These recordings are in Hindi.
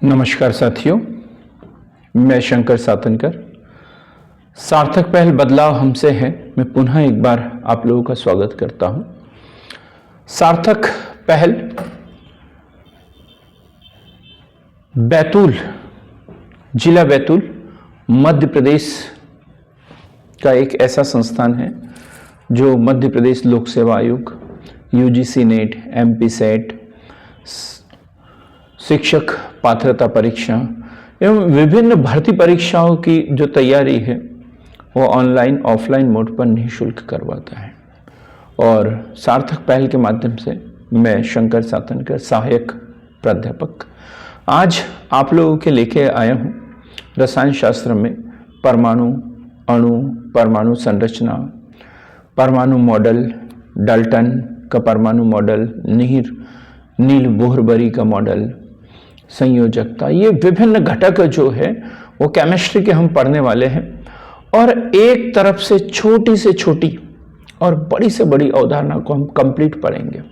नमस्कार साथियों, मैं शंकर सातनकर। सार्थक पहल बदलाव हमसे है। मैं पुनः एक बार आप लोगों का स्वागत करता हूं। सार्थक पहल बैतूल, जिला बैतूल, मध्य प्रदेश का एक ऐसा संस्थान है जो मध्य प्रदेश लोक सेवा आयोग, यूजीसी नेट, एमपी सेट, शिक्षक पात्रता परीक्षा एवं विभिन्न भर्ती परीक्षाओं की जो तैयारी है वो ऑनलाइन ऑफलाइन मोड पर निःशुल्क करवाता है। और सार्थक पहल के माध्यम से मैं शंकर सातनकर, सहायक प्राध्यापक, आज आप लोगों के लेके आया हूँ रसायन शास्त्र में परमाणु, अणु, परमाणु संरचना, परमाणु मॉडल, डाल्टन का परमाणु मॉडल, नील बोहरबरी का मॉडल, संयोजकता, ये विभिन्न घटक जो है वो केमिस्ट्री के हम पढ़ने वाले हैं। और एक तरफ से छोटी और बड़ी से बड़ी अवधारणा को हम कंप्लीट पढ़ेंगे।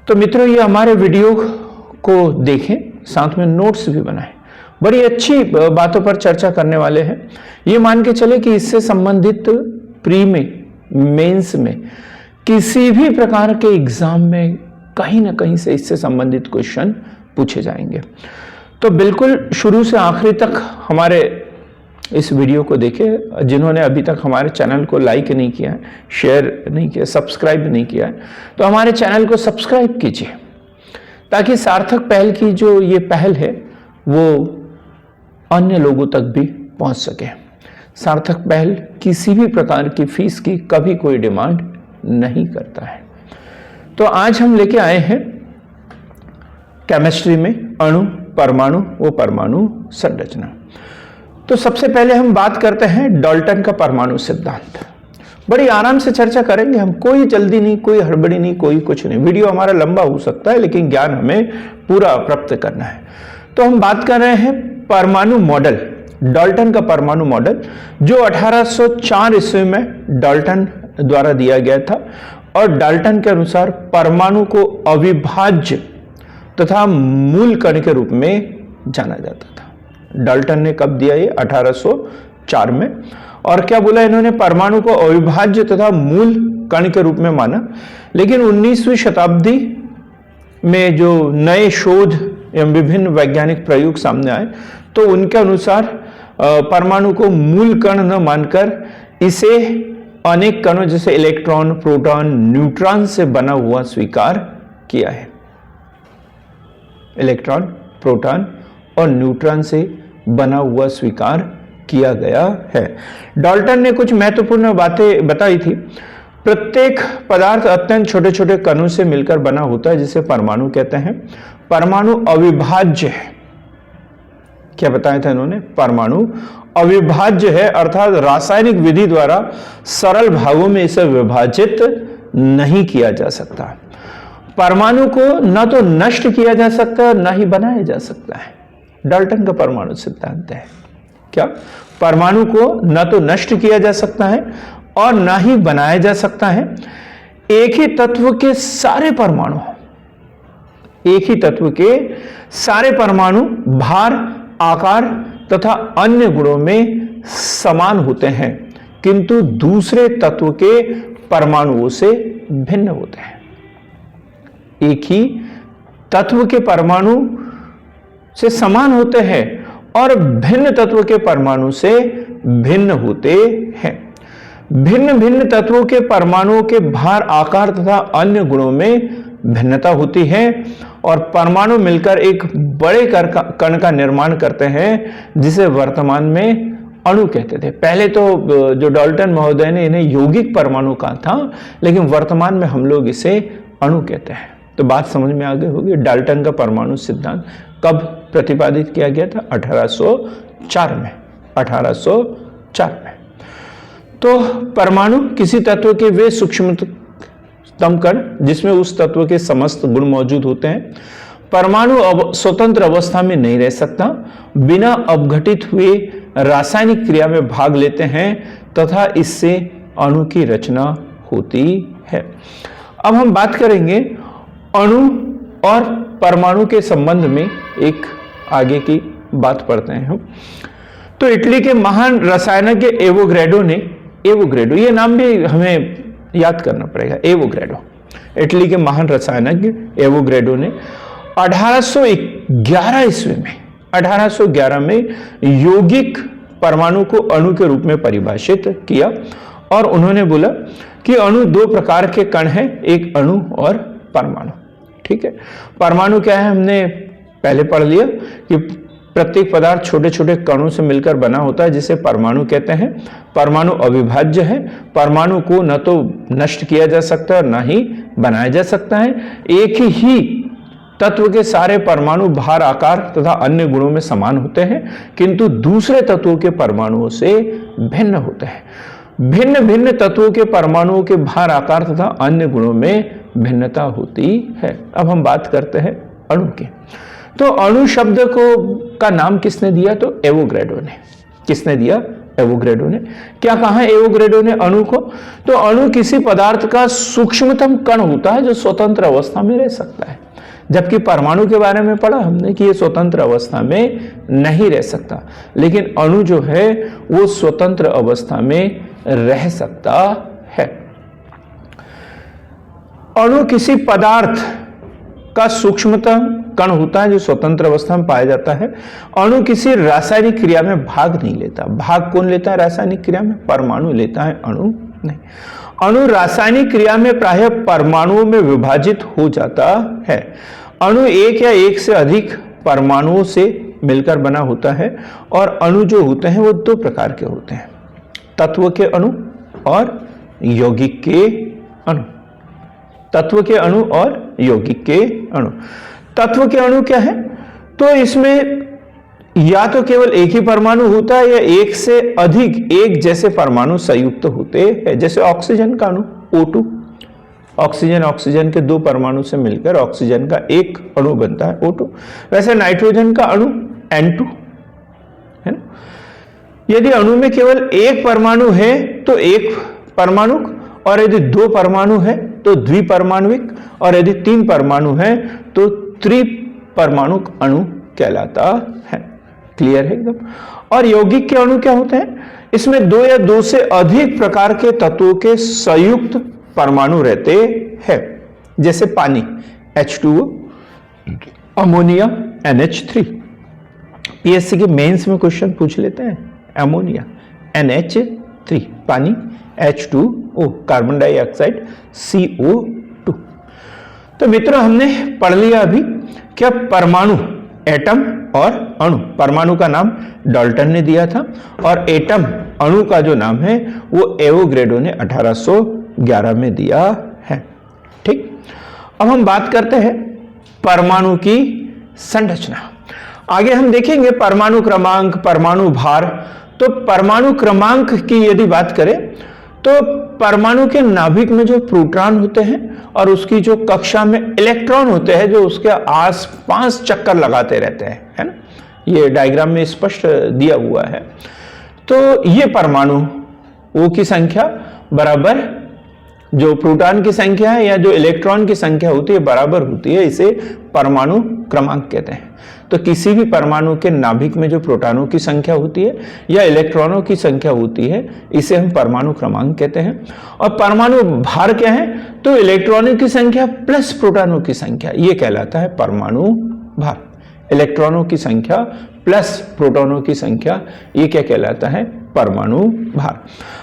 तो मित्रों, ये हमारे वीडियो को देखें, साथ में नोट्स भी बनाएं। बड़ी अच्छी बातों पर चर्चा करने वाले हैं। ये मान के चले कि इससे संबंधित प्री में, मेंस में, किसी भी प्रकार के एग्जाम में कहीं ना कहीं से इससे संबंधित क्वेश्चन पूछे जाएंगे। तो बिल्कुल शुरू से आखिरी तक हमारे इस वीडियो को देखें। जिन्होंने अभी तक हमारे चैनल को लाइक नहीं किया है, शेयर नहीं किया, सब्सक्राइब नहीं किया है, तो हमारे चैनल को सब्सक्राइब कीजिए ताकि सार्थक पहल की जो ये पहल है वो अन्य लोगों तक भी पहुंच सके। सार्थक पहल किसी भी प्रकार की फीस की कभी कोई डिमांड नहीं करता है। तो आज हम लेके आए हैं केमिस्ट्री में अणु, परमाणु व परमाणु संरचना। तो सबसे पहले हम बात करते हैं डाल्टन का परमाणु सिद्धांत। बड़ी आराम से चर्चा करेंगे हम, कोई जल्दी नहीं, कोई हड़बड़ी नहीं, कोई कुछ नहीं। वीडियो हमारा लंबा हो सकता है लेकिन ज्ञान हमें पूरा प्राप्त करना है। तो हम बात कर रहे हैं परमाणु मॉडल, डाल्टन का परमाणु मॉडल, जो 1804 ईस्वी में डाल्टन द्वारा दिया गया था। और डाल्टन के अनुसार परमाणु को अविभाज्य तथा मूल कण के रूप में जाना जाता था। डाल्टन ने कब दिया ये? 1804 में। और क्या बोला इन्होंने? परमाणु को अविभाज्य तथा मूल कण के रूप में माना। लेकिन 19वीं शताब्दी में जो नए शोध एवं विभिन्न वैज्ञानिक प्रयोग सामने आए तो उनके अनुसार परमाणु को मूल कण न मानकर इसे अनेक कणों जैसे इलेक्ट्रॉन, प्रोटॉन, न्यूट्रॉन से बना हुआ स्वीकार किया है। इलेक्ट्रॉन, प्रोटॉन और न्यूट्रॉन से बना हुआ स्वीकार किया गया है। डाल्टन ने कुछ महत्वपूर्ण बातें बताई थी। प्रत्येक पदार्थ अत्यंत छोटे छोटे कणों से मिलकर बना होता है जिसे परमाणु कहते हैं। परमाणु अविभाज्य है। क्या बताया था इन्होंने? परमाणु अविभाज्य है, अर्थात रासायनिक विधि द्वारा सरल भागों में इसे विभाजित नहीं किया जा सकता। परमाणु को न तो नष्ट किया जा सकता है, न ही बनाया जा सकता है। डाल्टन का परमाणु सिद्धांत है क्या? परमाणु को न तो नष्ट किया जा सकता है और न ही बनाया जा सकता है। एक ही तत्व के सारे परमाणु, एक ही तत्व के सारे परमाणु भार, आकार तथा अन्य गुणों में समान होते हैं, किंतु दूसरे तत्व के परमाणुओं से भिन्न होते हैं। एक ही तत्व के परमाणु से समान होते हैं और भिन्न तत्व के परमाणु से भिन्न होते हैं। भिन्न भिन्न तत्वों के परमाणुओं के भार, आकार तथा अन्य गुणों में भिन्नता होती है और परमाणु मिलकर एक बड़े कण का निर्माण करते हैं जिसे वर्तमान में अणु कहते थे। पहले तो जो डाल्टन महोदय ने इन्हें यौगिक परमाणु कहा था, लेकिन वर्तमान में हम लोग इसे अणु कहते हैं। तो बात समझ में आ गई होगी। डाल्टन का परमाणु सिद्धांत कब प्रतिपादित किया गया था? 1804 में। 1804 में। तो परमाणु किसी तत्व के वे सूक्ष्मतम कण जिसमें उस तत्व के समस्त गुण मौजूद होते हैं। परमाणु स्वतंत्र अवस्था में नहीं रह सकता, बिना अपघटित हुए रासायनिक क्रिया में भाग लेते हैं तथा इससे अणु की रचना होती है। अब हम बात करेंगे अणु और परमाणु के संबंध में एक आगे की बात पढ़ते हैं हम। तो इटली के महान रसायनज्ञ एवोग्रेडो ने, एवोग्रेडो ये नाम भी हमें याद करना पड़ेगा, एवोग्रेडो, इटली के महान रसायनज्ञ एवोग्रेडो ने 1811 ईस्वी में, 1811 में यौगिक परमाणु को अणु के रूप में परिभाषित किया और उन्होंने बोला कि अणु दो प्रकार के कण हैं, एक अणु और परमाणु। ठीक है, परमाणु क्या है हमने पहले पढ़ लिया कि प्रत्येक पदार्थ छोटे छोटे कणों से मिलकर बना होता है जिसे परमाणु कहते हैं। परमाणु अविभाज्य है, परमाणु को न तो नष्ट किया जा सकता है और न ही बनाया जा सकता है। एक ही तत्व के सारे परमाणु भार, आकार तथा अन्य गुणों में समान होते हैं, किंतु दूसरे तत्वों के परमाणुओं से भिन्न होते हैं। भिन्न भिन्न तत्वों के परमाणुओं के भार, आकार तथा अन्य गुणों में भिन्नता होती है। अब हम बात करते हैं अणु की। तो अणु शब्द का नाम किसने दिया? तो एवोग्रेडो ने। किसने दिया? एवोग्रेडो ने। क्या कहा एवोग्रेडो ने अणु को? तो अणु किसी पदार्थ का सूक्ष्मतम कण होता है जो स्वतंत्र अवस्था में रह सकता है, जबकि परमाणु के बारे में पढ़ा हमने कि ये स्वतंत्र अवस्था में नहीं रह सकता, लेकिन अणु जो है वो स्वतंत्र अवस्था में रह सकता है। अणु किसी पदार्थ का सूक्ष्मतम कण होता है जो स्वतंत्र अवस्था में पाया जाता है। अणु किसी रासायनिक क्रिया में भाग नहीं लेता। भाग कौन लेता है रासायनिक क्रिया में? परमाणु लेता है, अणु नहीं। अणु रासायनिक क्रिया में प्रायः परमाणुओं में विभाजित हो जाता है। अणु एक या एक से अधिक परमाणुओं से मिलकर बना होता है और अणु जो होते हैं वो दो प्रकार के होते हैं, तत्व के अणु और यौगिक के अणु। तत्व के अणु और यौगिक के अणु। तत्व के अणु क्या है? तो इसमें या तो केवल एक ही परमाणु होता है या एक से अधिक एक जैसे परमाणु संयुक्त होते हैं। जैसे ऑक्सीजन का अणु O2, ऑक्सीजन के दो परमाणु से मिलकर ऑक्सीजन का एक अणु बनता है O2। वैसे नाइट्रोजन का अणु N2 है ना। यदि अणु में केवल एक परमाणु है तो एक परमाणुक, और यदि दो परमाणु है तो द्विपरमाणुविक, और यदि तीन परमाणु है तो त्रिपरमाणुक अणु कहलाता है। क्लियर है एकदम? और यौगिक के अणु क्या होते हैं? इसमें दो या दो से अधिक प्रकार के तत्वों के संयुक्त परमाणु रहते हैं, जैसे पानी H2O, अमोनिया NH3। पीएससी के मेंस में क्वेश्चन पूछ लेते हैं, अमोनिया NH3, पानी H2O, कार्बन डाइऑक्साइड CO2। तो मित्रों हमने पढ़ लिया अभी क्या परमाणु, एटम और अणु। परमाणु का नाम डाल्टन ने दिया था और एटम, अणु का जो नाम है वो एवोग्रेडो ने 1811 में दिया है। ठीक, अब हम बात करते हैं परमाणु की संरचना। आगे हम देखेंगे परमाणु क्रमांक, परमाणु भार। तो परमाणु क्रमांक की यदि बात करें तो परमाणु के नाभिक में जो प्रोटॉन होते हैं और उसकी जो कक्षा में इलेक्ट्रॉन होते हैं जो उसके आसपास चक्कर लगाते रहते हैं, है ना। ये डायग्राम में स्पष्ट दिया हुआ है। तो ये परमाणु वो की संख्या बराबर जो प्रोटॉन की संख्या है या जो इलेक्ट्रॉन की संख्या होती है बराबर होती है, इसे परमाणु क्रमांक कहते हैं। तो किसी भी परमाणु के नाभिक में जो प्रोटॉनों की संख्या होती है या इलेक्ट्रॉनों की संख्या होती है, इसे हम परमाणु क्रमांक कहते हैं। और परमाणु भार क्या है? तो इलेक्ट्रॉनों की संख्या प्लस प्रोटॉनों की संख्या, ये कहलाता है परमाणु भार। इलेक्ट्रॉनों की संख्या प्लस प्रोटॉनों की संख्या, ये क्या कहलाता है? परमाणु भार।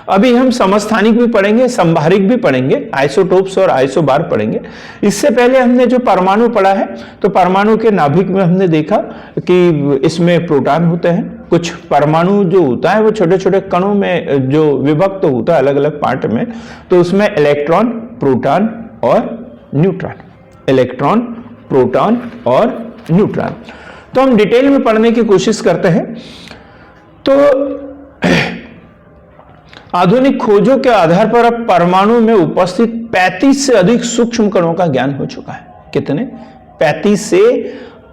अभी हम समस्थानिक भी पढ़ेंगे, संभारिक भी पढ़ेंगे, आइसोटोप्स और आइसोबार पढ़ेंगे। इससे पहले हमने जो परमाणु पढ़ा है तो परमाणु के नाभिक में हमने देखा कि इसमें प्रोटॉन होते हैं। कुछ परमाणु जो होता है वो छोटे छोटे कणों में जो विभक्त होता है अलग अलग पार्ट में, तो उसमें इलेक्ट्रॉन, प्रोटॉन और न्यूट्रॉन, इलेक्ट्रॉन, प्रोटॉन और न्यूट्रॉन। तो हम डिटेल में पढ़ने की कोशिश करते हैं। तो आधुनिक खोजों के आधार पर अब परमाणु में उपस्थित 35 से अधिक सूक्ष्म कणों का ज्ञान हो चुका है। कितने? 35 से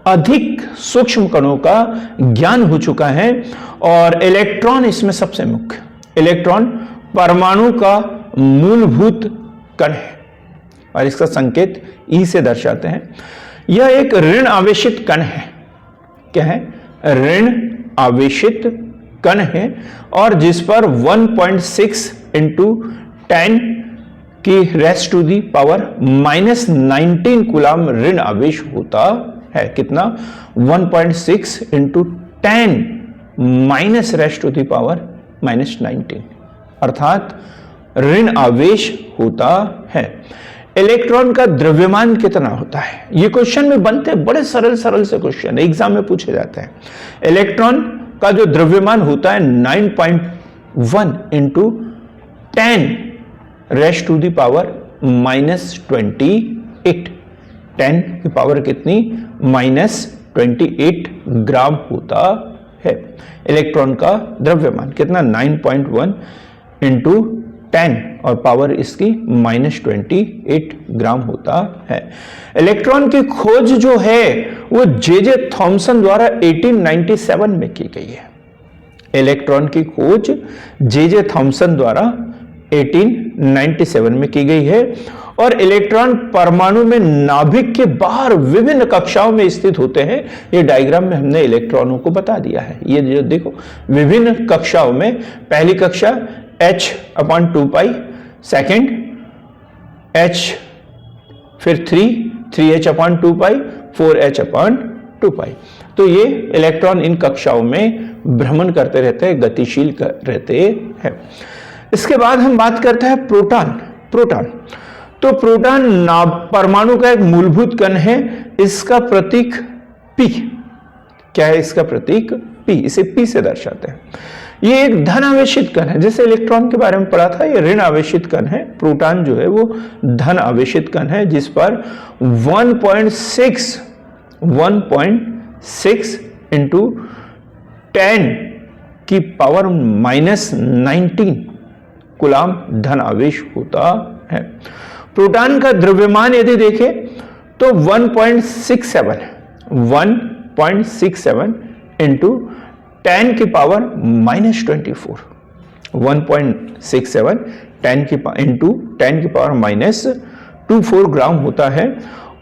अधिक सूक्ष्म कणों का ज्ञान हो चुका है और इलेक्ट्रॉन इसमें सबसे मुख्य। इलेक्ट्रॉन परमाणु का मूलभूत कण है और इसका संकेत ई से दर्शाते हैं। यह एक ऋण आवेशित कण है। क्या है, ऋण आवेशित कण है और जिस पर 1.6 इंटू 10 की raised to the power -19 coulomb ऋण आवेश होता है। कितना, 1.6 into 10 minus raised to the power -19, अर्थात ऋण आवेश होता है। इलेक्ट्रॉन का द्रव्यमान कितना होता है, ये क्वेश्चन में बनते हैं, बड़े सरल सरल से क्वेश्चन एग्जाम में पूछे जाते हैं। इलेक्ट्रॉन का जो द्रव्यमान होता है 9.1 into 10 raised to the power -28, 10 की पावर कितनी, -28 ग्राम होता है। इलेक्ट्रॉन का द्रव्यमान कितना, 9.1 इंटू 10 और पावर इसकी -28 ग्राम होता है। इलेक्ट्रॉन की खोज जो है वो जे थॉमसन द्वारा 1897 में की गई है। इलेक्ट्रॉन की खोज जे थॉमसन द्वारा 1897 में की गई है और इलेक्ट्रॉन परमाणु में नाभिक के बाहर विभिन्न कक्षाओं में स्थित होते हैं। ये डायग्राम में हमने इलेक्ट्रॉनों को बता दिया है। ये जो देखो विभिन्न कक्षाओं में, पहली कक्षा h/2π, सेकंड h, फिर 3h/2π, 4h/2π। तो ये इलेक्ट्रॉन इन कक्षाओं में भ्रमण करते रहते हैं, गतिशील रहते हैं। इसके बाद हम बात करते हैं प्रोटॉन। तो प्रोटॉन परमाणु का एक मूलभूत कण है। इसका प्रतीक P, क्या है इसका प्रतीक P, इसे P से दर्शाते हैं। ये एक धन आवेशित कण है, जैसे इलेक्ट्रॉन के बारे में पढ़ा था, ये ऋण आवेशित कण है। प्रोटॉन जो है वो धन आवेशित कण है जिस पर 1.6 इंटू 10 की पावर -19 कूलाम धन आवेश होता है। प्रोटॉन का द्रव्यमान यदि देखें तो 1.67 इंटू 10 की पावर -24, 1.67 इंटू 10 की पावर -24 ग्राम होता है।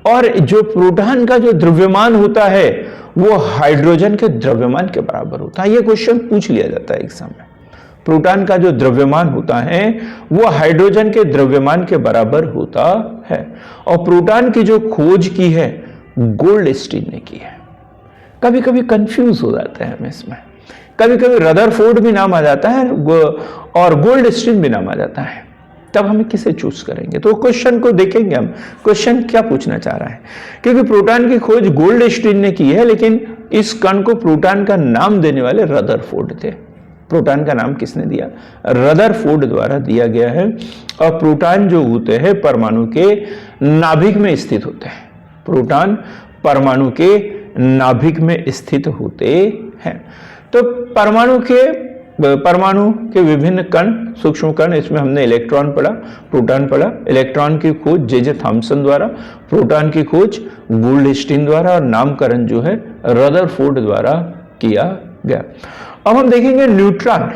और जो प्रोटॉन का जो द्रव्यमान होता है वो हाइड्रोजन के द्रव्यमान के बराबर होता है। ये क्वेश्चन पूछ लिया जाता है एग्जाम में। प्रोटॉन का जो द्रव्यमान होता है वो हाइड्रोजन के द्रव्यमान के बराबर होता है। और प्रोटॉन की जो खोज की है गोल्डस्टीन ने की है। कभी कभी कंफ्यूज हो जाते हैं हम इसमें, कभी कभी रदरफोर्ड भी नाम आ जाता है और गोल्डस्टीन भी नाम आ जाता है, तब हमें किसे चूज करेंगे। तो क्वेश्चन को देखेंगे हम, क्वेश्चन क्या पूछना चाह रहा है। क्योंकि प्रोटॉन की खोज गोल्डस्टीन ने की है, लेकिन इस कण को प्रोटॉन का नाम देने वाले रदरफोर्ड थे। प्रोटॉन का नाम किसने दिया, रदरफोर्ड द्वारा दिया गया है। और प्रोटॉन जो होते हैं परमाणु के नाभिक में स्थित होते हैं। प्रोटॉन परमाणु के नाभिक में स्थित होते हैं। तो परमाणु के विभिन्न कण, सूक्ष्म कण, इसमें हमने इलेक्ट्रॉन पढ़ा, प्रोटॉन पढ़ा। इलेक्ट्रॉन की खोज जे थॉमसन द्वारा, प्रोटॉन की खोज गोल्डस्टीन द्वारा और नामकरण जो है रदरफोर्ड द्वारा किया गया। अब हम देखेंगे न्यूट्रॉन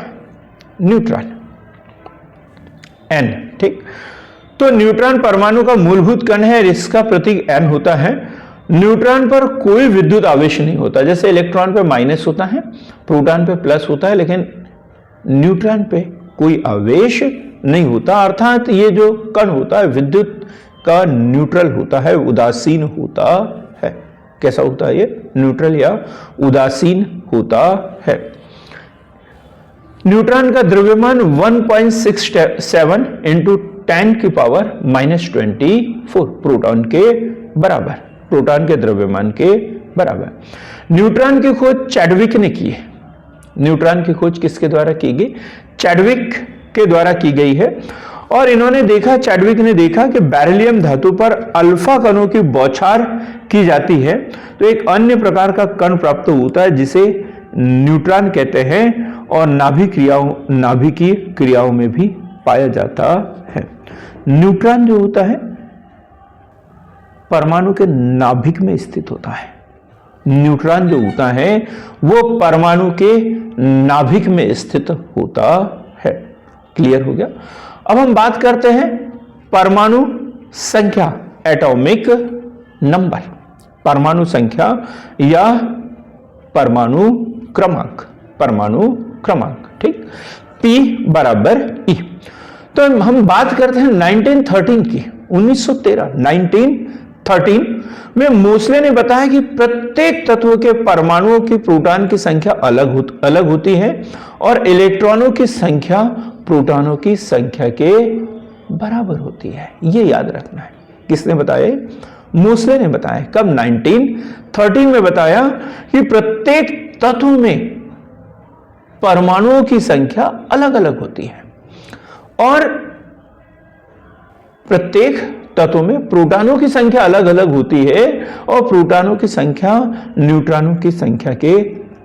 N, ठीक। तो न्यूट्रॉन परमाणु का मूलभूत कण है, इसका प्रतीक N होता है। न्यूट्रॉन पर कोई विद्युत आवेश नहीं होता। जैसे इलेक्ट्रॉन पे माइनस होता है, प्रोटॉन पे प्लस होता है, लेकिन न्यूट्रॉन पे कोई आवेश नहीं होता। अर्थात ये जो कण होता है विद्युत का न्यूट्रल होता है, उदासीन होता है। कैसा होता है ये, न्यूट्रल या उदासीन होता है। न्यूट्रॉन का द्रव्यमान 1.67 इंटू 10 की पावर -24 प्रोटॉन के बराबर, प्रोटॉन के द्रव्यमान के बराबर। न्यूट्रॉन की खोज चैडविक ने की है। न्यूट्रॉन की खोज किसके द्वारा की गई, चैडविक के द्वारा की गई है। और इन्होंने देखा, चैडविक ने देखा कि बेरिलियम धातु पर अल्फा कणों की बौछार की जाती है तो एक अन्य प्रकार का कण प्राप्त होता है जिसे न्यूट्रॉन कहते हैं और नाभिकीय क्रियाओं में भी पाया जाता है। न्यूट्रॉन जो होता है परमाणु के नाभिक में स्थित होता है। न्यूट्रॉन जो होता है वो परमाणु के नाभिक में स्थित होता है। क्लियर हो गया। अब हम बात करते हैं परमाणु संख्या, एटॉमिक नंबर। परमाणु संख्या या परमाणु क्रमांक, परमाणु क्रमांक, ठीक। P बराबर E। तो हम बात करते हैं 1913 की, 1913 में मोसले ने बताया कि प्रत्येक तत्व के परमाणुओं की प्रोटॉन की संख्या अलग होती है और इलेक्ट्रॉनों की संख्या प्रोटॉनों की संख्या के बराबर होती है। यह याद रखना है। किसने बताया? मोसले ने बताया। कब? 1913 में बताया कि प्रत्येक तत्व में परमाणुओं की संख्या अलग अलग होती है और प्रत्येक तत्व में प्रोटॉनों की संख्या अलग अलग होती है और प्रोटॉनों की संख्या न्यूट्रॉनों की संख्या के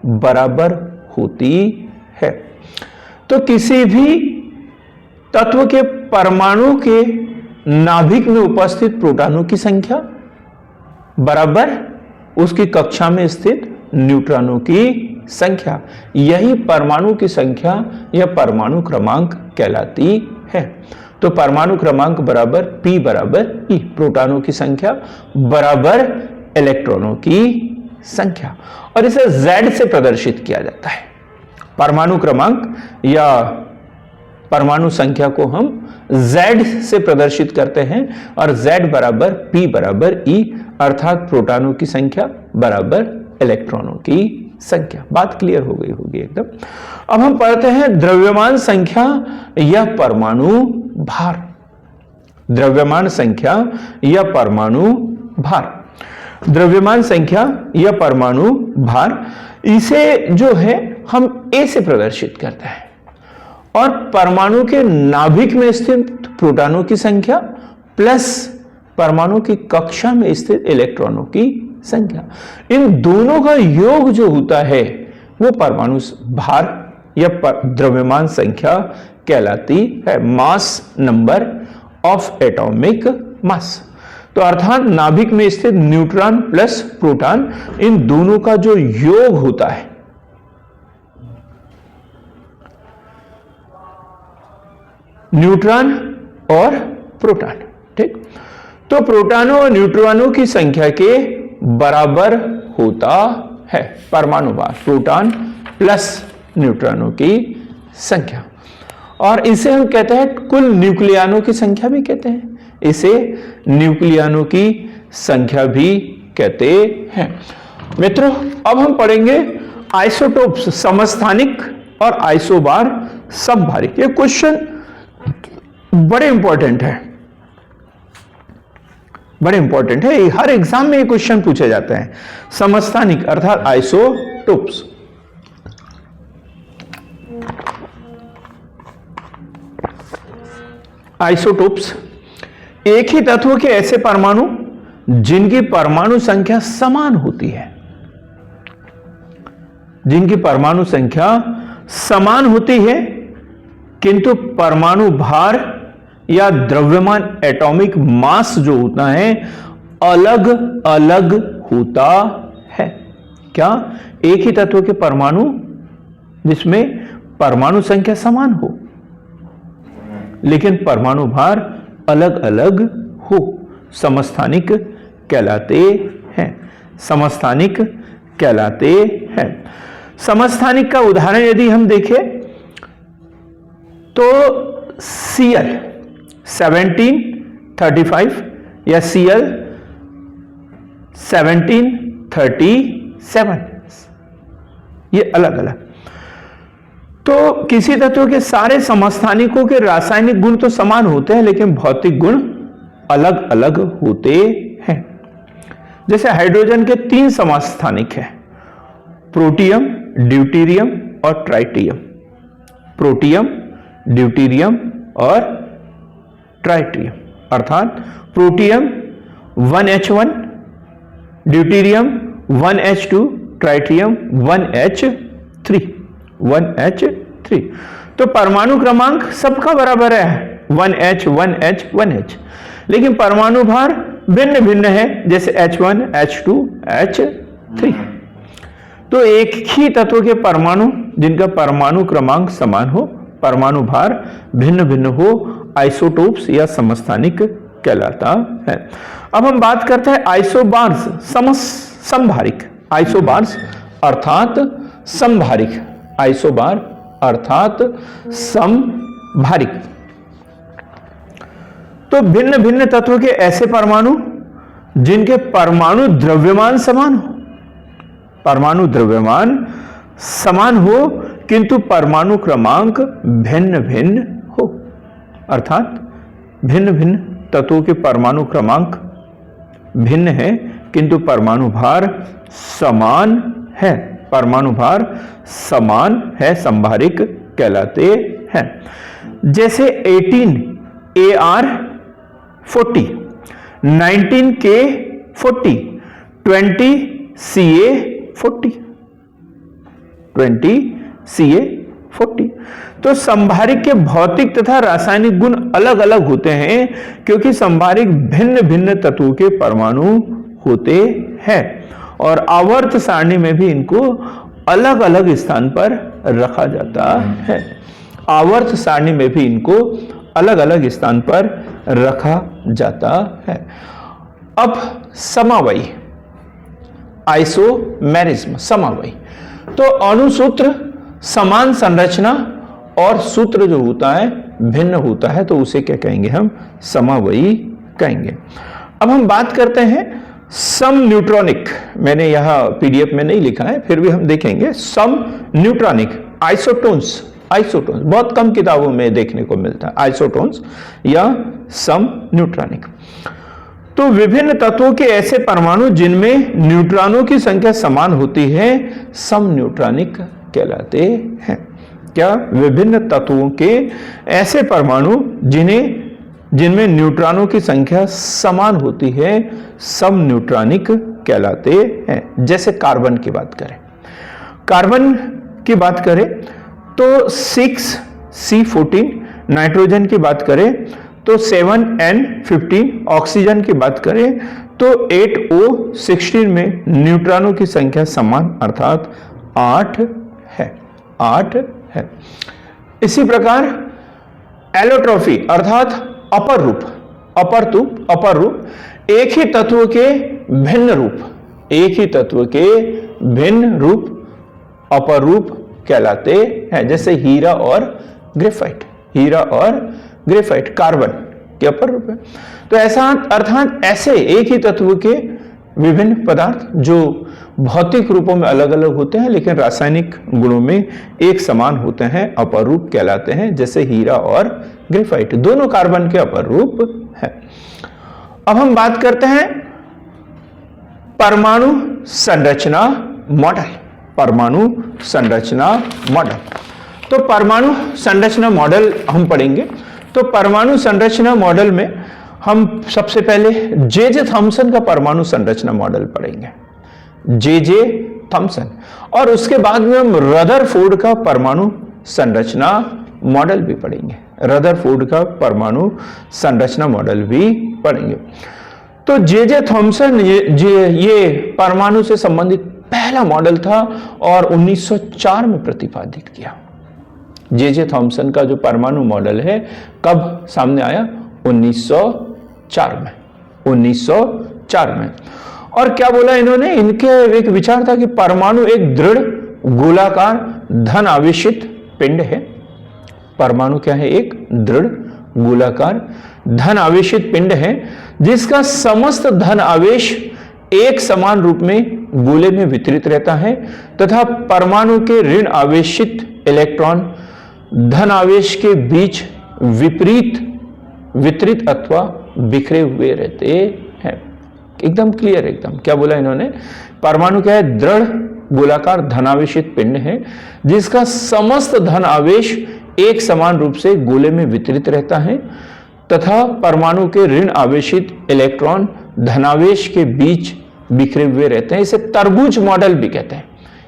बराबर होती है। तो किसी भी तत्व के परमाणु के नाभिक में उपस्थित प्रोटॉनों की संख्या बराबर उसकी कक्षा में स्थित न्यूट्रॉनों की संख्या, यही परमाणु की संख्या या परमाणु क्रमांक कहलाती है। तो परमाणु क्रमांक बराबर P बराबर E, प्रोटॉनों की संख्या बराबर इलेक्ट्रॉनों की संख्या, और इसे Z से प्रदर्शित किया जाता है। परमाणु क्रमांक या परमाणु संख्या को हम Z से प्रदर्शित करते हैं और Z बराबर P बराबर E, अर्थात प्रोटॉनों की संख्या बराबर इलेक्ट्रॉनों की संख्या। बात क्लियर हो गई होगी एकदम। अब हम पढ़ते हैं द्रव्यमान संख्या या परमाणु भार। द्रव्यमान संख्या या परमाणु भार, द्रव्यमान संख्या या परमाणु भार, इसे जो है हम A से प्रदर्शित करते हैं और परमाणु के नाभिक में स्थित प्रोटॉनों की संख्या प्लस परमाणु की कक्षा में स्थित इलेक्ट्रॉनों की संख्या, इन दोनों का योग जो होता है वो परमाणु भार या द्रव्यमान संख्या कहलाती है। Mass number of atomic mass. तो अर्थात नाभिक में स्थित न्यूट्रॉन प्लस प्रोटॉन, इन दोनों का जो योग होता है न्यूट्रॉन और प्रोटॉन, ठीक। तो प्रोटॉनों और न्यूट्रॉनों की संख्या के बराबर होता है परमाणु भार, प्रोटॉन प्लस न्यूट्रॉनों की संख्या, और इसे हम कहते हैं कुल न्यूक्लियनों की संख्या भी कहते हैं, इसे न्यूक्लियनों की संख्या भी कहते हैं। मित्रों, अब हम पढ़ेंगे आइसोटोप्स, समस्थानिक और आइसोबार समभारिक। ये क्वेश्चन बड़े इंपॉर्टेंट है, बड़े इंपॉर्टेंट है, हर एग्जाम में ये क्वेश्चन पूछे जाते हैं। समस्थानिक अर्थात आइसोटोप्स, आइसोटोप्स एक ही तत्व के ऐसे परमाणु जिनकी परमाणु संख्या समान होती है, जिनकी परमाणु संख्या समान होती है किंतु परमाणु भार या द्रव्यमान एटॉमिक मास जो होता है अलग अलग होता है। क्या? एक ही तत्व के परमाणु जिसमें परमाणु संख्या समान हो लेकिन परमाणु भार अलग अलग हो, समस्थानिक कहलाते हैं, समस्थानिक कहलाते हैं। समस्थानिक का उदाहरण यदि हम देखें तो Cl 1735 या Cl 1737, ये अलग अलग। तो किसी तत्व के सारे समस्थानिकों के रासायनिक गुण तो समान होते हैं लेकिन भौतिक गुण अलग अलग होते हैं। जैसे हाइड्रोजन के 3 समस्थानिक हैं, प्रोटियम, ड्यूटेरियम और ट्राइटियम। प्रोटियम, ड्यूटेरियम और ट्राइटियम, अर्थात protium 1H1, deuterium 1H2, tritium 1H3। तो परमाणु क्रमांक सबका बराबर है 1H 1H 1H, लेकिन परमाणु भार भिन्न भिन्न है, जैसे H1, H2, H3। तो एक ही तत्व के परमाणु जिनका परमाणु क्रमांक समान हो, परमाणु भार भिन्न भिन्न हो, आइसोटोप्स या समस्थानिक कहलाता है। अब हम बात करते हैं आइसोबार्स, समभारिक। आइसोबार्स अर्थात समभारिक, आइसोबार अर्थात समभारिक। तो भिन्न भिन्न तत्वों के ऐसे परमाणु जिनके परमाणु द्रव्यमान समान हो, परमाणु द्रव्यमान समान हो किंतु परमाणु क्रमांक भिन्न भिन्न हो, अर्थात भिन्न भिन्न तत्वों के परमाणु क्रमांक भिन्न है किंतु परमाणु भार समान है, परमाणु भार समान है, समभारिक कहलाते हैं। जैसे 18Ar40, 19K40, 20Ca40, 20Ca40। तो समभारिक के भौतिक तथा रासायनिक गुण अलग अलग होते हैं क्योंकि समभारिक भिन्न भिन्न तत्वों के परमाणु होते हैं और आवर्त सारणी में भी इनको अलग अलग स्थान पर रखा जाता है। आवर्त सारणी में भी इनको अलग अलग स्थान पर रखा जाता है। अब समावयी, आइसोमेरिज्म, समावयी। तो अणुसूत्र समान संरचना और सूत्र जो होता है भिन्न होता है तो उसे क्या कहेंगे हम? समावयी कहेंगे। अब हम बात करते हैं सम न्यूट्रॉनिक। मैंने यहां पीडीएफ में नहीं लिखा है, फिर भी हम देखेंगे सम न्यूट्रॉनिक, आइसोटोन्स। आइसोटोन्स बहुत कम किताबों में देखने को मिलता है, आइसोटोन्स या सम न्यूट्रॉनिक। तो विभिन्न तत्वों के ऐसे परमाणु जिनमें न्यूट्रॉनों की संख्या समान होती है सम न्यूट्रॉनिक कहलाते हैं। क्या? विभिन्न तत्वों के ऐसे परमाणु जिनमें न्यूट्रॉनों की संख्या समान होती है सम न्यूट्रॉनिक कहलाते हैं। जैसे कार्बन की बात करें, कार्बन की बात करें तो 6C14, नाइट्रोजन की बात करें तो 7N15, ऑक्सीजन की बात करें तो 8O16 में न्यूट्रॉनों की संख्या समान अर्थात 8 है, 8 है। इसी प्रकार एलोट्रोफी अर्थात अपर रूप, अपर रूप एक ही तत्व के भिन्न रूप, एक ही तत्व के भिन्न रूप अपर रूप कहलाते हैं। जैसे हीरा और ग्रेफाइट, हीरा और ग्रेफाइट कार्बन के अपर रूप है। तो ऐसा अर्थात ऐसे एक ही तत्व के विभिन्न पदार्थ जो भौतिक रूपों में अलग अलग होते हैं लेकिन रासायनिक गुणों में एक समान होते हैं, अपर रूप कहलाते हैं। जैसे हीरा और ग्रेफाइट दोनों कार्बन के अपर रूप है। अब हम बात करते हैं परमाणु संरचना मॉडल, परमाणु संरचना मॉडल। तो परमाणु संरचना मॉडल हम पढ़ेंगे। तो परमाणु संरचना मॉडल में हम सबसे पहले जे थॉमसन का परमाणु संरचना मॉडल पढ़ेंगे, जे थॉमसन, और उसके बाद में हम रदरफोर्ड का परमाणु संरचना मॉडल भी पढ़ेंगे, रदरफोर्ड का परमाणु संरचना मॉडल भी पढ़ेंगे। तो जे थॉमसन ये परमाणु से संबंधित पहला मॉडल था और 1904 में प्रतिपादित किया। जे थॉमसन का जो परमाणु मॉडल है कब सामने आया? 1904 में, 1904 में। और क्या बोला इन्होंने? इनके एक विचार था कि परमाणु एक दृढ़ गोलाकार धन आवेशित पिंड है। परमाणु क्या है? एक दृढ़ गोलाकार धन आवेशित पिंड है जिसका समस्त धन आवेश एक समान रूप में गोले में वितरित रहता है तथा परमाणु के ऋण आवेशित इलेक्ट्रॉन धन आवेश के बीच वितरित अथवा बिखरे हुए रहते हैं। एकदम क्लियर, एकदम। क्या बोला इन्होंने? परमाणु क्या है? दृढ़ गोलाकार धनावेशित पिंड है जिसका समस्त धन आवेश एक समान रूप से गोले में वितरित रहता है तथा परमाणु के ऋण आवेशित इलेक्ट्रॉन धनावेश के बीच बिखरे हुए रहते हैं। इसे तरबूज मॉडल भी कहते हैं।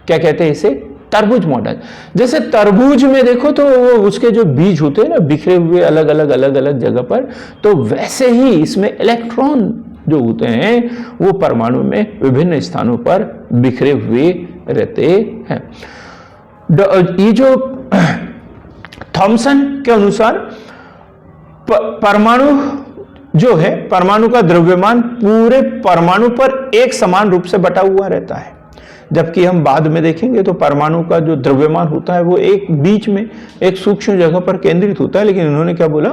क्या कहते हैं इसे? तरबूज मॉडल। जैसे तरबूज में देखो तो वो उसके जो बीज होते हैं ना बिखरे हुए अलग अलग जगह पर, तो वैसे ही इसमें इलेक्ट्रॉन जो होते हैं वो परमाणु में विभिन्न स्थानों पर बिखरे हुए रहते हैं। ये जो थॉमसन के अनुसार परमाणु जो है, परमाणु का द्रव्यमान पूरे परमाणु पर एक समान रूप से बटा हुआ रहता है। जबकि हम बाद में देखेंगे तो परमाणु का जो द्रव्यमान होता है वो एक बीच में एक सूक्ष्म जगह पर केंद्रित होता है, लेकिन इन्होंने क्या बोला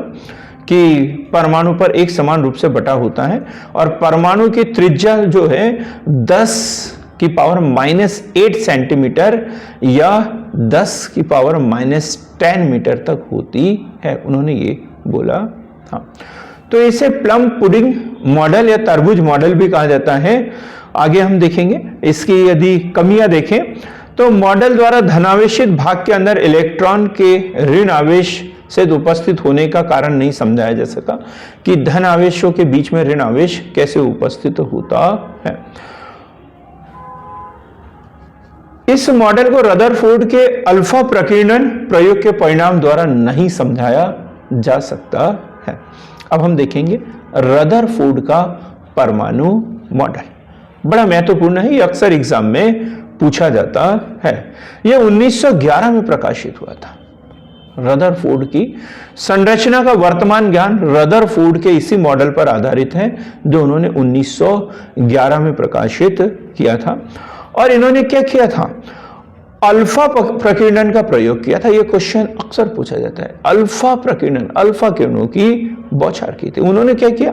कि परमाणु पर एक समान रूप से बटा होता है और परमाणु की त्रिज्या जो है 10⁻⁸ सेंटीमीटर या 10⁻⁻10 मीटर तक होती है, उन्होंने ये बोला। हाँ, तो इसे प्लम पुडिंग मॉडल या तरबूज मॉडल भी कहा जाता है। आगे हम देखेंगे इसकी यदि कमियां देखें तो मॉडल द्वारा धनावेशित भाग के अंदर इलेक्ट्रॉन के ऋण आवेश से उपस्थित होने का कारण नहीं समझाया जा सका कि धन आवेशों के बीच में ऋण आवेश कैसे उपस्थित होता है। इस मॉडल को रदरफोर्ड के अल्फा प्रकीर्णन प्रयोग के परिणाम द्वारा नहीं समझाया जा सकता है। अब हम देखेंगे रदरफोर्ड का परमाणु मॉडल, बड़ा महत्वपूर्ण है, ये अक्सर एग्जाम में पूछा जाता है। यह 1911 में प्रकाशित हुआ था। रदरफोर्ड की संरचना का वर्तमान ज्ञान रदरफोर्ड के इसी मॉडल पर आधारित है जो उन्होंने 1911 में प्रकाशित किया था। और इन्होंने क्या किया था, अल्फा प्रकीर्णन का प्रयोग किया था। यह क्वेश्चन अक्सर पूछा जाता है, अल्फा प्रकीर्णन, अल्फा किरणों की बौछार की थी। उन्होंने क्या किया,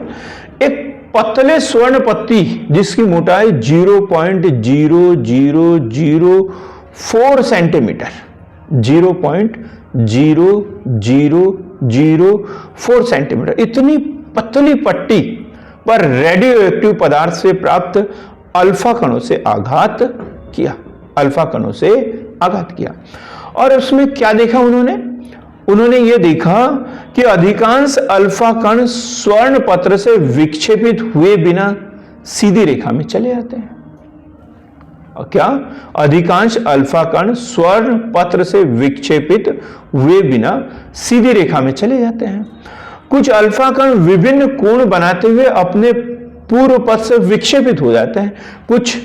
एक पतले स्वर्ण पत्ती जिसकी मोटाई 0.0004 सेंटीमीटर, 0.0004 सेंटीमीटर, इतनी पतली पट्टी पर रेडियो एक्टिव पदार्थ से प्राप्त अल्फा कणों से आघात किया, अल्फा कणों से आघात किया। और उसमें क्या देखा उन्होंने ये देखा कि अधिकांश अल्फा कण स्वर्ण पत्र से विक्षेपित हुए बिना सीधी रेखा में चले जाते हैं। और क्या, अधिकांश अल्फा कण स्वर्ण पत्र से विक्षेपित हुए बिना सीधी रेखा में चले जाते हैं। कुछ अल्फा कण विभिन्न कोण बनाते हुए अपने पूर्व पथ से विक्षेपित हो जाते हैं। कुछ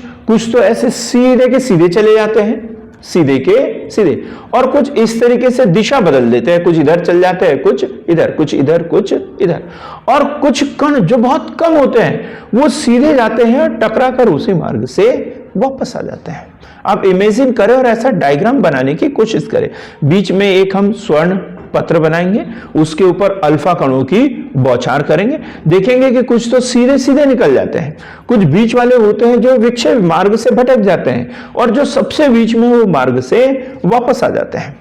तो ऐसे सीधे के सीधे चले जाते हैं, सीधे के सीधे, और कुछ इस तरीके से दिशा बदल देते हैं, कुछ इधर चल जाते हैं, कुछ इधर, कुछ इधर, कुछ इधर। और कुछ कण जो बहुत कम होते हैं वो सीधे जाते हैं और टकरा कर उसी मार्ग से वापस आ जाते हैं। आप इमेजिन करें और ऐसा डायग्राम बनाने की कोशिश करें। बीच में एक हम स्वर्ण पत्र बनाएंगे, उसके ऊपर अल्फा कणों की बौछार करेंगे, देखेंगे कि कुछ तो सीधे सीधे निकल जाते हैं, कुछ बीच वाले होते हैं जो विक्षेप मार्ग से भटक जाते हैं, और जो सबसे बीच में वो मार्ग से वापस आ जाते हैं।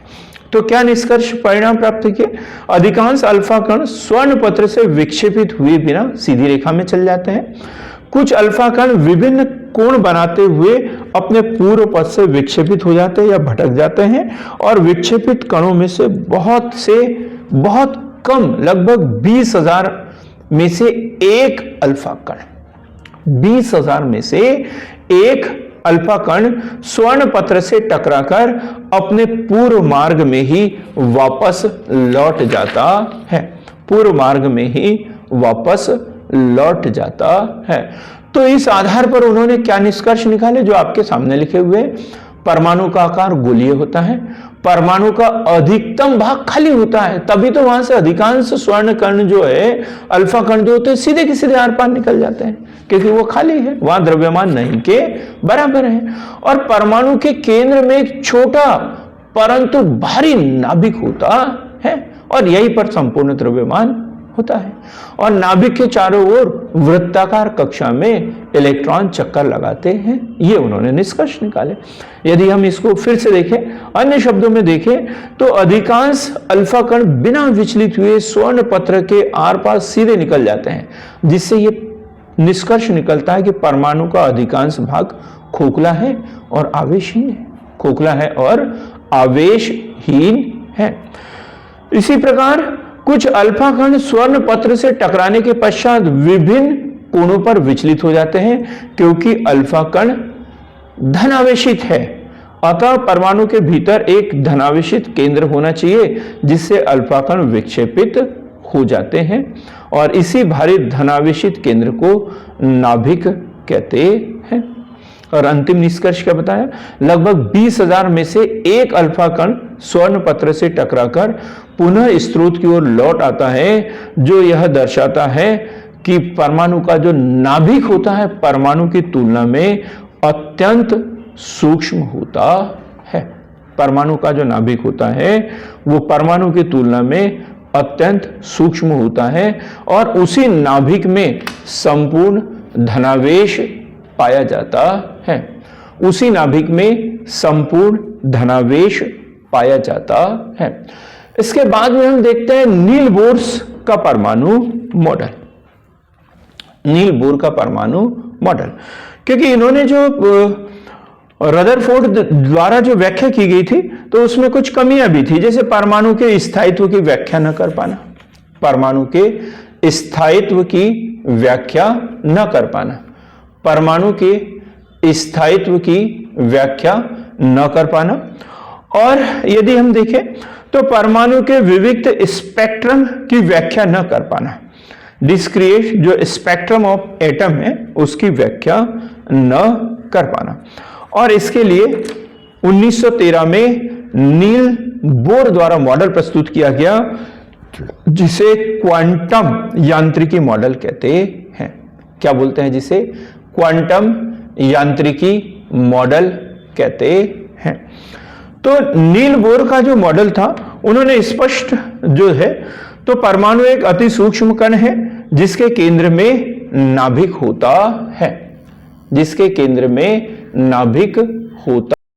तो क्या निष्कर्ष परिणाम प्राप्त किए, अधिकांश अल्फा कण स्वर्ण पत्र से विक्षेपित हुए बिना सीधी रेखा में चल जाते हैं। कुछ अल्फा कण विभिन्न कोण बनाते हुए अपने पूर्व पथ से विक्षेपित हो जाते हैं या भटक जाते हैं, और विक्षेपित कणों में से बहुत कम, लगभग 20,000 में से एक अल्फा कण, 20,000 में से एक अल्फा कण स्वर्ण पत्र से टकराकर अपने पूर्व मार्ग में ही वापस लौट जाता है, पूर्व मार्ग में ही वापस लौट जाता है। तो इस आधार पर उन्होंने क्या निष्कर्ष निकाले जो आपके सामने लिखे हुए, परमाणु का आकार गोलीय होता है, परमाणु का अधिकतम भाग खाली होता है, तभी तो वहां से अधिकांश स्वर्ण कण जो है, अल्फा कण जो होते हैं, सीधे के सीधे आर पार निकल जाते हैं, क्योंकि वो खाली है, वहां द्रव्यमान नहीं के बराबर है। और परमाणु के केंद्र में एक छोटा परंतु भारी नाभिक होता है, और यहीं पर संपूर्ण द्रव्यमान होता है। और नाभिक के चारों ओर वृत्ताकार कक्षा में इलेक्ट्रॉन चक्कर लगाते हैं, ये उन्होंने निष्कर्ष निकाले। यदि हम इसको फिर से देखें, अन्य शब्दों में देखें, तो अधिकांश अल्फा कण बिना विचलित हुए स्वर्ण पत्र के आर पार सीधे निकल जाते हैं, जिससे ये निष्कर्ष निकलता है कि परमाणु का अधिकांश भाग खोखला है और आवेशहीन है, खोखला है और आवेशहीन है। इसी प्रकार कुछ अल्फा कण स्वर्ण पत्र से टकराने के पश्चात विभिन्न कोणों पर विचलित हो जाते हैं, क्योंकि अल्फा कण धनावेशित है। अतः परमाणु के भीतर एक धनावेशित केंद्र होना चाहिए जिससे अल्फा कण विक्षेपित हो जाते हैं, और इसी भारी धनावेशित केंद्र को नाभिक कहते हैं। और अंतिम निष्कर्ष क्या बताया, लगभग 20,000 में से एक अल्फा कण स्वर्ण पत्र से टकराकर पुनः स्रोत की ओर लौट आता है, जो यह दर्शाता है कि परमाणु का जो नाभिक होता है परमाणु की तुलना में अत्यंत सूक्ष्म होता है। परमाणु का जो नाभिक होता है वो परमाणु की तुलना में अत्यंत सूक्ष्म होता है और उसी नाभिक में संपूर्ण धनावेश पाया जाता है। उसी नाभिक में संपूर्ण धनावेश पाया जाता है। इसके बाद में हम देखते हैं नील बोर्स का परमाणु मॉडल। नील बोर का परमाणु मॉडल, क्योंकि इन्होंने जो रदरफोर्ड द्वारा जो व्याख्या की गई थी तो उसमें कुछ कमियां भी थी, जैसे परमाणु के स्थायित्व की व्याख्या न कर पाना, परमाणु के स्थायित्व की व्याख्या न कर पाना, परमाणु के स्थायित्व की व्याख्या न कर पाना। और यदि हम देखें तो परमाणु के विविक्त स्पेक्ट्रम की व्याख्या न कर पाना, डिस्क्रिएट जो स्पेक्ट्रम ऑफ एटम है उसकी व्याख्या न कर पाना। और इसके लिए 1913 में नील बोर द्वारा मॉडल प्रस्तुत किया गया जिसे क्वांटम यांत्रिकी मॉडल कहते हैं। क्या बोलते हैं जिसे? क्वांटम यांत्रिकी मॉडल कहते हैं। तो नील बोर का जो मॉडल था उन्होंने स्पष्ट जो है तो परमाणु एक अति सूक्ष्म कण है जिसके केंद्र में नाभिक होता है, जिसके केंद्र में नाभिक होता